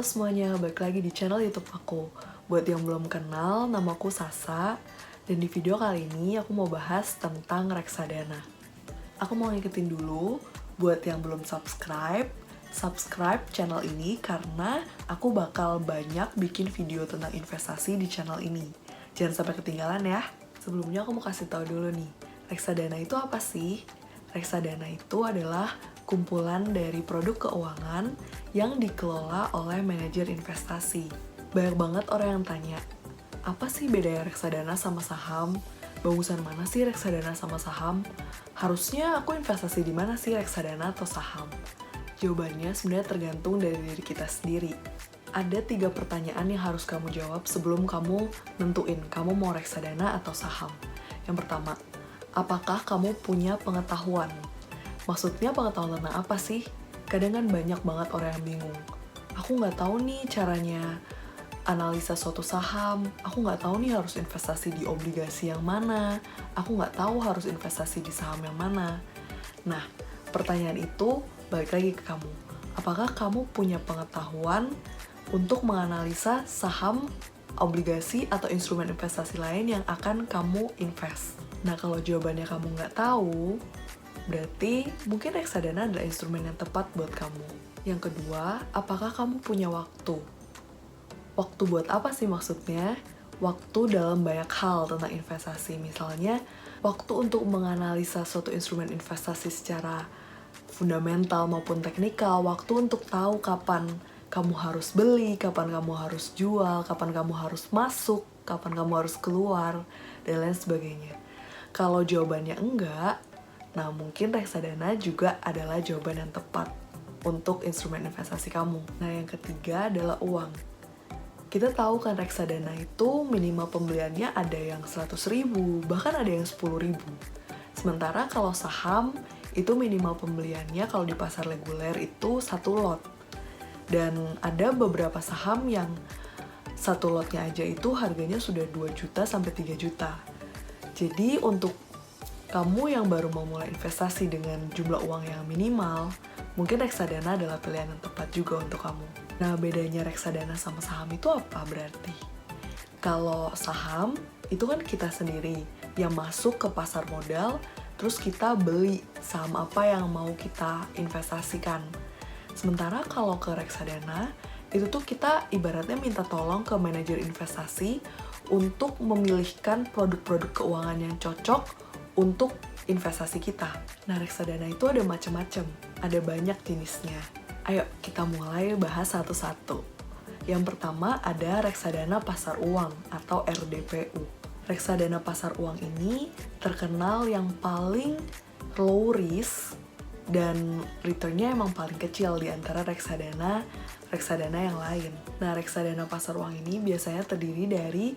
semuanya, balik lagi di channel YouTube aku. Buat yang belum kenal, namaku Sasa. Dan di video kali ini aku mau bahas tentang reksadana. Aku mau ngikutin dulu, buat yang belum subscribe channel ini karena aku bakal banyak bikin video tentang investasi di channel ini. Jangan sampai ketinggalan ya. Sebelumnya aku mau kasih tahu dulu nih, reksadana itu apa sih? Reksadana itu adalah kumpulan dari produk keuangan yang dikelola oleh manajer investasi. Banyak banget orang yang tanya, apa sih bedanya reksadana sama saham? Bagusan mana sih reksadana sama saham? Harusnya aku investasi di mana sih, reksadana atau saham? Jawabannya sebenarnya tergantung dari diri kita sendiri. Ada 3 pertanyaan yang harus kamu jawab sebelum kamu nentuin kamu mau reksadana atau saham. Yang pertama, apakah kamu punya pengetahuan? Maksudnya pengetahuan tentang apa sih? Kadang kan banyak banget orang yang bingung. Aku nggak tahu nih caranya analisa suatu saham, aku nggak tahu nih harus investasi di obligasi yang mana, aku nggak tahu harus investasi di saham yang mana. Nah, pertanyaan itu balik lagi ke kamu. Apakah kamu punya pengetahuan untuk menganalisa saham, obligasi, atau instrumen investasi lain yang akan kamu invest? Nah, kalau jawabannya kamu nggak tahu, berarti mungkin reksadana adalah instrumen yang tepat buat kamu. Yang kedua, apakah kamu punya waktu? Waktu buat apa sih maksudnya? Waktu dalam banyak hal tentang investasi. Misalnya, waktu untuk menganalisa suatu instrumen investasi secara fundamental maupun teknikal. Waktu untuk tahu kapan kamu harus beli, kapan kamu harus jual, kapan kamu harus masuk, kapan kamu harus keluar, dan lain sebagainya. Kalau jawabannya enggak, nah mungkin reksadana juga adalah jawaban yang tepat untuk instrumen investasi kamu. Nah yang ketiga adalah uang. Kita tahu kan reksadana itu minimal pembeliannya ada yang 100.000, bahkan ada yang 10.000. Sementara kalau saham, itu minimal pembeliannya kalau di pasar reguler itu 1 lot. Dan ada beberapa saham yang 1 lotnya aja itu harganya sudah 2 juta sampai 3 juta. Jadi untuk kamu yang baru mau mulai investasi dengan jumlah uang yang minimal, mungkin reksadana adalah pilihan yang tepat juga untuk kamu. Nah, bedanya reksadana sama saham itu apa berarti? Kalau saham, itu kan kita sendiri yang masuk ke pasar modal, terus kita beli saham apa yang mau kita investasikan. Sementara kalau ke reksadana, itu tuh kita ibaratnya minta tolong ke manajer investasi untuk memilihkan produk-produk keuangan yang cocok untuk investasi kita. Nah, reksadana itu ada macam-macam, ada banyak jenisnya. Ayo kita mulai bahas satu-satu. Yang pertama ada reksadana pasar uang atau RDPU. Reksadana pasar uang ini terkenal yang paling low risk dan returnnya emang paling kecil di antara reksadana yang lain. Nah, reksadana pasar uang ini biasanya terdiri dari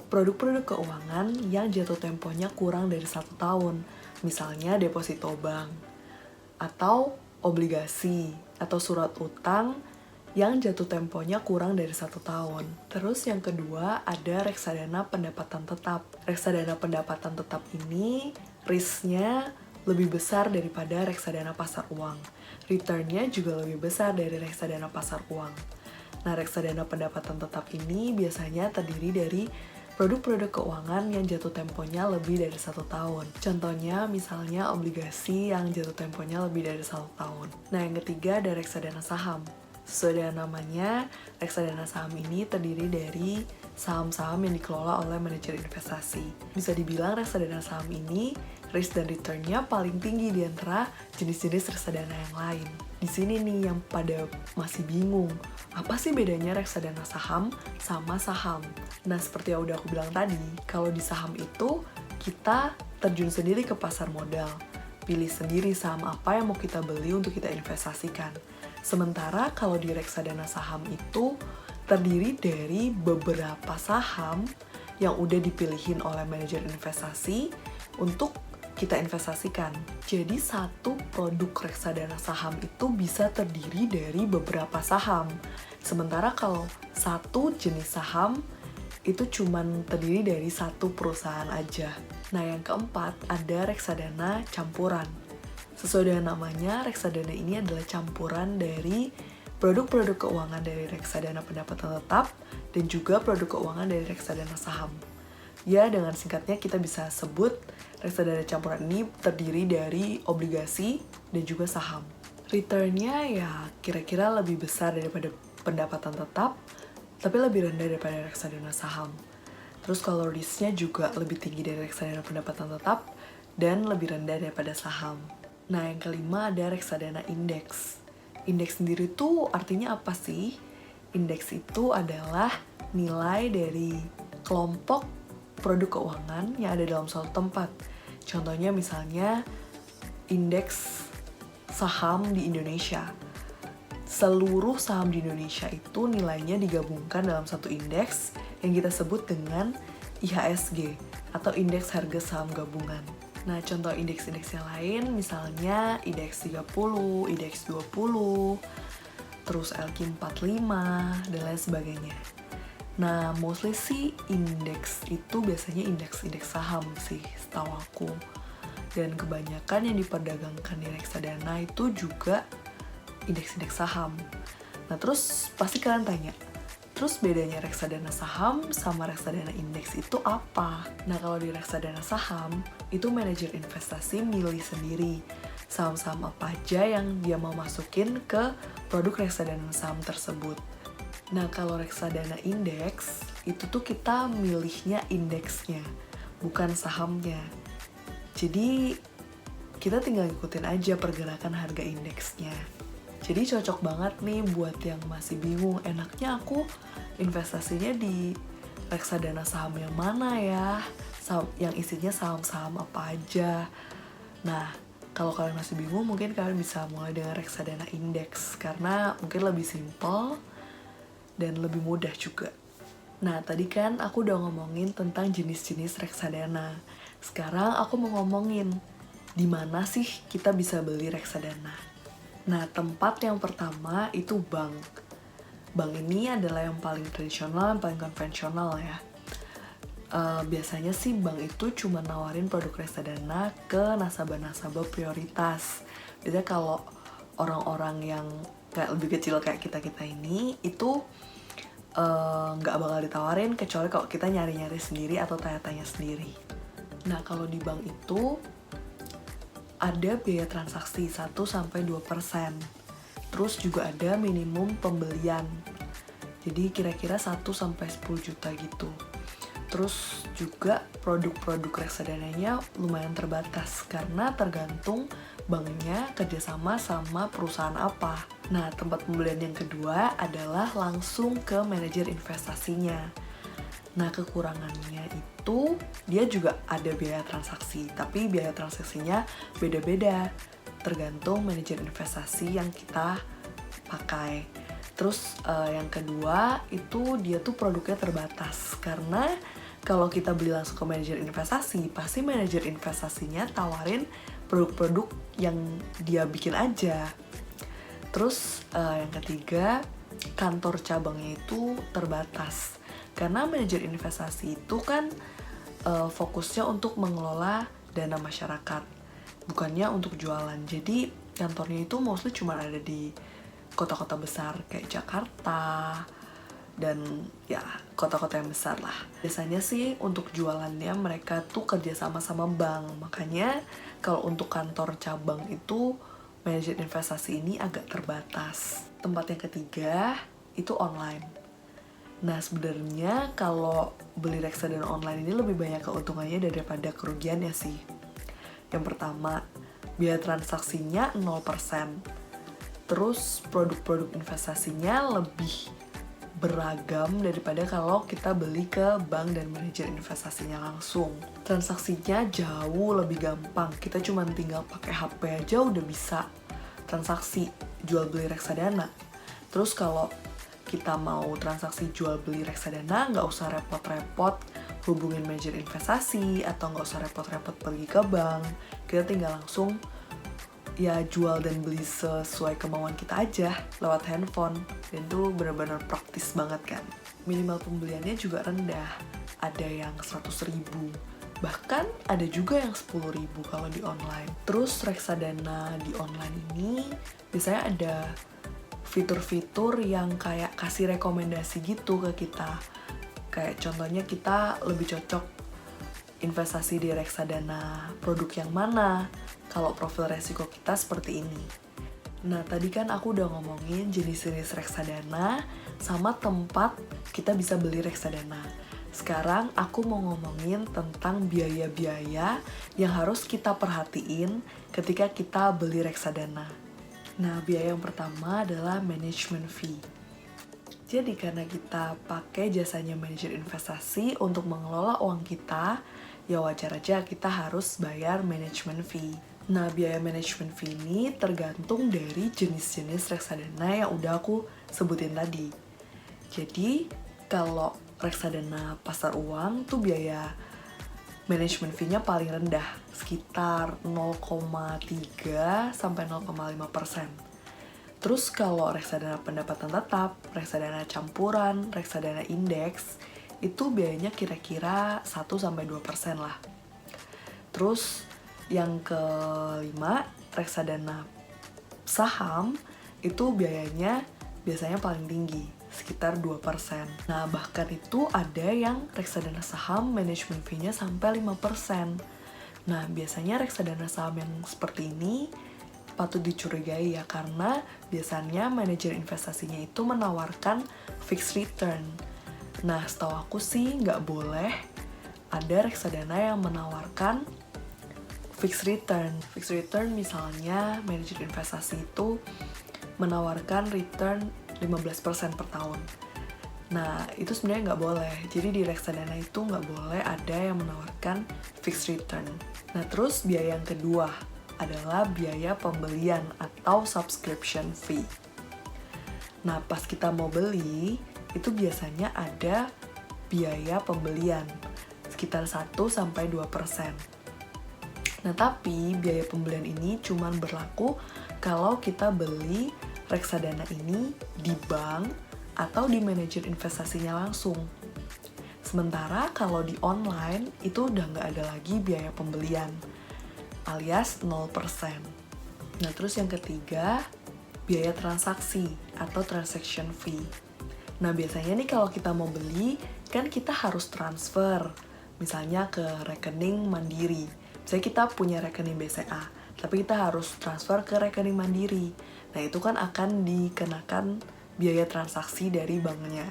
produk-produk keuangan yang jatuh temponya kurang dari 1 tahun. Misalnya deposito bank, atau obligasi, atau surat utang yang jatuh temponya kurang dari 1 tahun. Terus yang kedua ada reksadana pendapatan tetap. Reksadana pendapatan tetap ini risknya lebih besar daripada reksadana pasar uang. Returnnya juga lebih besar dari reksadana pasar uang. Nah, reksadana pendapatan tetap ini biasanya terdiri dari produk-produk keuangan yang jatuh temponya lebih dari 1 tahun. Contohnya misalnya obligasi yang jatuh temponya lebih dari 1 tahun. Nah, yang ketiga ada reksadana saham. Sesuai dengan namanya, reksadana saham ini terdiri dari saham-saham yang dikelola oleh manajer investasi. Bisa dibilang reksadana saham ini risk dan returnnya paling tinggi di antara jenis-jenis reksadana yang lain. Di sini nih yang pada masih bingung, apa sih bedanya reksadana saham sama saham? Nah, seperti yang udah aku bilang tadi, kalau di saham itu kita terjun sendiri ke pasar modal, pilih sendiri saham apa yang mau kita beli untuk kita investasikan. Sementara kalau di reksadana saham itu terdiri dari beberapa saham yang udah dipilihin oleh manajer investasi untuk kita investasikan. Jadi satu produk reksadana saham itu bisa terdiri dari beberapa saham. Sementara kalau satu jenis saham itu cuman terdiri dari satu perusahaan aja. Nah, yang keempat ada reksadana campuran. Sesuai dengan namanya, reksadana ini adalah campuran dari produk-produk keuangan dari reksadana pendapatan tetap, dan juga produk keuangan dari reksadana saham. Ya, dengan singkatnya kita bisa sebut reksadana campuran ini terdiri dari obligasi dan juga saham. Returnnya ya kira-kira lebih besar daripada pendapatan tetap, tapi lebih rendah daripada reksadana saham. Terus kalau risknya juga lebih tinggi dari reksadana pendapatan tetap dan lebih rendah daripada saham. Nah, yang kelima ada reksadana indeks. Indeks sendiri tuh artinya apa sih? Indeks itu adalah nilai dari kelompok produk keuangan yang ada dalam suatu tempat. Contohnya misalnya indeks saham di Indonesia. Seluruh saham di Indonesia itu nilainya digabungkan dalam satu indeks yang kita sebut dengan IHSG atau Indeks Harga Saham Gabungan. Nah, contoh indeks-indeks yang lain misalnya Indeks 30, Indeks 20, terus LQ45, dan lain sebagainya. Nah, mostly sih indeks itu biasanya indeks-indeks saham sih, setahu aku. Dan kebanyakan yang diperdagangkan di reksadana itu juga indeks-indeks saham. Nah, terus pasti kalian tanya, terus bedanya reksadana saham sama reksadana indeks itu apa? Nah, kalau di reksadana saham, itu manajer investasi milih sendiri saham-saham apa aja yang dia mau masukin ke produk reksadana saham tersebut. Nah, kalau reksadana indeks, itu tuh kita milihnya indeksnya, bukan sahamnya. Jadi, kita tinggal ikutin aja pergerakan harga indeksnya. Jadi cocok banget nih buat yang masih bingung, enaknya aku investasinya di reksadana saham yang mana ya? Saham, yang isinya saham-saham apa aja. Nah, kalau kalian masih bingung, mungkin kalian bisa mulai dengan reksadana indeks, karena mungkin lebih simple dan lebih mudah juga. Nah, tadi kan aku udah ngomongin tentang jenis-jenis reksadana. Sekarang aku mau ngomongin di mana sih kita bisa beli reksadana. Nah, tempat yang pertama itu bank. Bank ini adalah yang paling tradisional, yang paling konvensional ya. Biasanya sih bank itu cuma nawarin produk reksadana ke nasabah-nasabah prioritas. Biasanya kalau orang-orang yang kayak lebih kecil kayak kita-kita ini, itu nggak bakal ditawarin kecuali kalau kita nyari-nyari sendiri atau tanya-tanya sendiri. Nah, kalau di bank itu ada biaya transaksi 1-2%. Terus juga ada minimum pembelian. Jadi kira-kira 1-10 juta gitu. Terus juga produk-produk reksadananya lumayan terbatas karena tergantung banknya kerjasama sama perusahaan apa. Nah, tempat pembelian yang kedua adalah langsung ke manajer investasinya. Nah, kekurangannya itu dia juga ada biaya transaksi, tapi biaya transaksinya beda-beda tergantung manajer investasi yang kita pakai. Terus yang kedua itu dia tuh produknya terbatas karena kalau kita beli langsung ke manajer investasi, pasti manajer investasinya tawarin produk-produk yang dia bikin aja. Terus yang ketiga, kantor cabangnya itu terbatas. Karena manajer investasi itu kan fokusnya untuk mengelola dana masyarakat, bukannya untuk jualan. Jadi kantornya itu mostly cuma ada di kota-kota besar kayak Jakarta, dan ya kota-kota yang besar lah. Biasanya sih untuk jualannya mereka tuh kerja sama bank. Makanya kalau untuk kantor cabang itu manajer investasi ini agak terbatas. Tempat yang ketiga itu online. Nah, sebenarnya kalau beli reksadana online ini lebih banyak keuntungannya daripada kerugiannya sih. Yang pertama, biaya transaksinya 0%. Terus produk-produk investasinya lebih beragam daripada kalau kita beli ke bank dan manajer investasinya langsung. Transaksinya jauh lebih gampang. Kita cuma tinggal pakai HP aja udah bisa transaksi jual beli reksadana. Terus kalau kita mau transaksi jual beli reksadana, nggak usah repot-repot hubungin manajer investasi atau nggak usah repot-repot pergi ke bank. Kita tinggal langsung ya jual dan beli sesuai kemauan kita aja lewat handphone, dan itu benar-benar praktis banget kan. Minimal pembeliannya juga rendah, ada yang 100.000, bahkan ada juga yang 10.000 kalau di online. Terus reksadana di online ini biasanya ada fitur-fitur yang kayak kasih rekomendasi gitu ke kita. Kayak contohnya kita lebih cocok investasi di reksadana produk yang mana kalau profil resiko kita seperti ini. Nah, tadi kan aku udah ngomongin jenis-jenis reksadana sama tempat kita bisa beli reksadana. Sekarang aku mau ngomongin tentang biaya-biaya yang harus kita perhatiin ketika kita beli reksadana. Nah, biaya yang pertama adalah management fee. Jadi karena kita pakai jasanya manajer investasi untuk mengelola uang kita, ya wajar aja kita harus bayar management fee. Nah, biaya management fee ini tergantung dari jenis-jenis reksadana yang udah aku sebutin tadi. Jadi, kalau reksadana pasar uang tuh biaya management fee-nya paling rendah, sekitar 0,3 sampai 0,5%. Terus kalau reksadana pendapatan tetap, reksadana campuran, reksadana indeks, itu biayanya kira-kira 1-2% lah. Terus yang kelima, reksadana saham, itu biayanya biasanya paling tinggi, sekitar 2%. Nah, bahkan itu ada yang reksadana saham management fee-nya sampai 5%. Nah, biasanya reksadana saham yang seperti ini patut dicurigai ya, karena biasanya manajer investasinya itu menawarkan fixed return. Nah, setahu aku sih nggak boleh ada reksadana yang menawarkan fixed return. Fixed return misalnya manajer investasi itu menawarkan return 15% per tahun. Nah, itu sebenarnya nggak boleh. Jadi di reksadana itu nggak boleh ada yang menawarkan fixed return. Nah, terus biaya yang kedua adalah biaya pembelian atau subscription fee. Nah, pas kita mau beli, itu biasanya ada biaya pembelian sekitar 1-2%. Nah, tapi biaya pembelian ini cuma berlaku kalau kita beli reksadana ini di bank atau di manajer investasinya langsung. Sementara kalau di online itu udah nggak ada lagi biaya pembelian, alias 0%. Nah, terus yang ketiga, biaya transaksi atau transaction fee. Nah, biasanya nih kalau kita mau beli, kan kita harus transfer, misalnya ke rekening Mandiri. Misalnya kita punya rekening BCA, tapi kita harus transfer ke rekening Mandiri. Nah, itu kan akan dikenakan biaya transaksi dari banknya.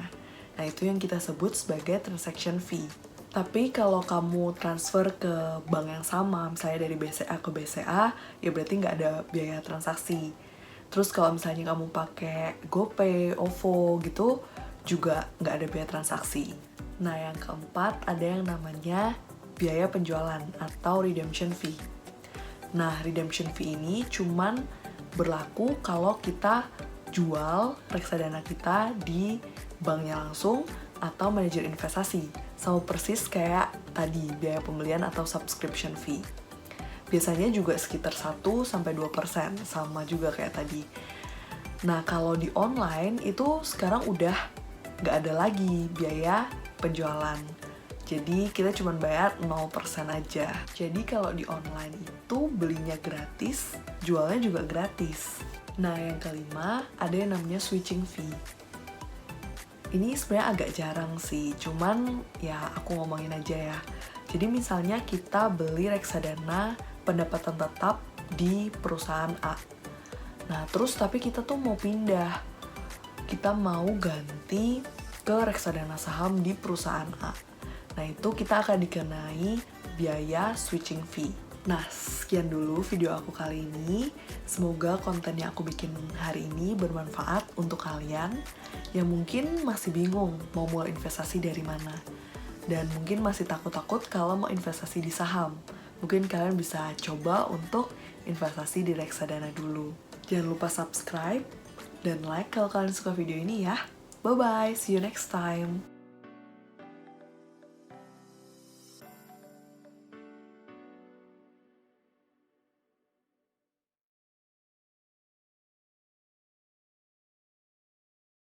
Nah, itu yang kita sebut sebagai transaction fee. Tapi kalau kamu transfer ke bank yang sama, misalnya dari BCA ke BCA, ya berarti nggak ada biaya transaksi. Terus kalau misalnya kamu pakai GoPay, OVO gitu, juga nggak ada biaya transaksi. Nah, yang keempat ada yang namanya biaya penjualan atau redemption fee. Nah, redemption fee ini cuman berlaku kalau kita jual reksadana kita di banknya langsung atau manajer investasi. Sama persis kayak tadi, biaya pembelian atau subscription fee. Biasanya juga sekitar 1-2%, sama juga kayak tadi. Nah, kalau di online itu sekarang udah nggak ada lagi biaya penjualan. Jadi kita cuma bayar 0% aja. Jadi kalau di online itu belinya gratis, jualnya juga gratis. Nah, yang kelima ada yang namanya switching fee. Ini sebenarnya agak jarang sih, cuman ya aku ngomongin aja ya. Jadi misalnya kita beli reksadana pendapatan tetap di perusahaan A. Nah, terus tapi kita tuh mau pindah. Kita mau ganti ke reksadana saham di perusahaan A. Nah, itu kita akan dikenai biaya switching fee. Nah, sekian dulu video aku kali ini. Semoga konten yang aku bikin hari ini bermanfaat untuk kalian yang mungkin masih bingung mau mulai investasi dari mana. Dan mungkin masih takut-takut kalau mau investasi di saham. Mungkin kalian bisa coba untuk investasi di reksadana dulu. Jangan lupa subscribe dan like kalau kalian suka video ini ya. Bye-bye, see you next time.